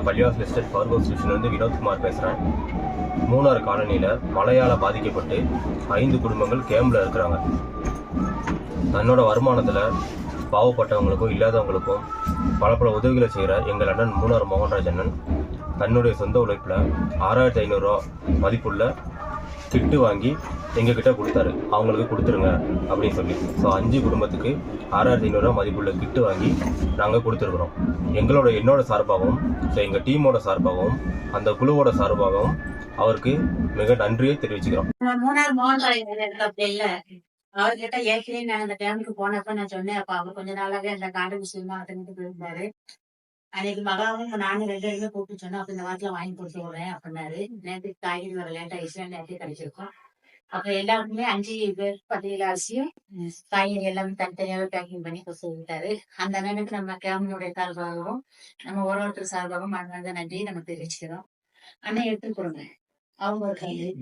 நான் பள்ளிவாசல் எஸ்டேட் ஃபார்கோ ஸ்டேஷன்லேருந்து வினோத்குமார் பேசுகிறேன். மூணாறு காலனியில் மழையால் பாதிக்கப்பட்டு 5 குடும்பங்கள் கேம்பில் இருக்கிறாங்க. தன்னோட வருமானத்தில் பாவப்பட்டவங்களுக்கும் இல்லாதவங்களுக்கும் பல உதவிகளை செய்கிற எங்கள் அண்ணன் மூணாறு மோகன்ராஜ் அண்ணன் தன்னுடைய சொந்த உழைப்பில் 6500 ரூபா மதிப்புள்ள கிட்டு வாங்கி எங்ககிட்ட கொடுத்தாரு. அவங்களுக்கு கொடுத்துருங்க அப்படின்னு சொல்லி. ஸோ 5 குடும்பத்துக்கு 6500 ரூபா மதிப்புள்ள கிட்டு வாங்கி நாங்கள் கொடுத்துருக்குறோம். என்னோட சார்பாகவும், ஸோ எங்கள் டீமோட சார்பாகவும், அந்த குழுவோட சார்பாகவும் அவருக்கு மிக நன்றியை தெரிவிச்சுக்கிறோம். மூணாறு அவர்கிட்ட ஏற்கனவே நான் அந்த டைமுக்கு போனப்ப நான் சொன்னேன். அப்ப அவர் கொஞ்ச நாளாவே அந்த காடு விஷயமா அட்டன்ட்டு போயிருந்தாரு. அன்னைக்கு மகாவும் நானும் 2 பேருமே கூப்பிட்டு சொன்னோம். அப்ப இந்த வாரத்துல வாங்கி கொடுத்து விடுறேன் அப்படின்னாரு. நேற்றுக்கு காய்கறி வர லேட் ஆயிடுச்சு, நேரத்தையும் கிடைச்சிருக்கோம். அப்ப எல்லாருக்குமே 5 பேர் 10 கிலோ அரிசியும் காய்கறி எல்லாமே தனித்தனியாவே பேக்கிங் பண்ணி கொடுத்து விட்டாரு. அந்த அண்ணனுக்கு நம்ம கேமனுடைய சார்பாகவும் நம்ம ஒருத்தர் சார்பாகவும் மனமார்ந்த நன்றியை நம்ம தெரிவிச்சுக்கிறோம். அண்ணன் எடுத்து கொடுங்க. அவங்க ஒரு கையில்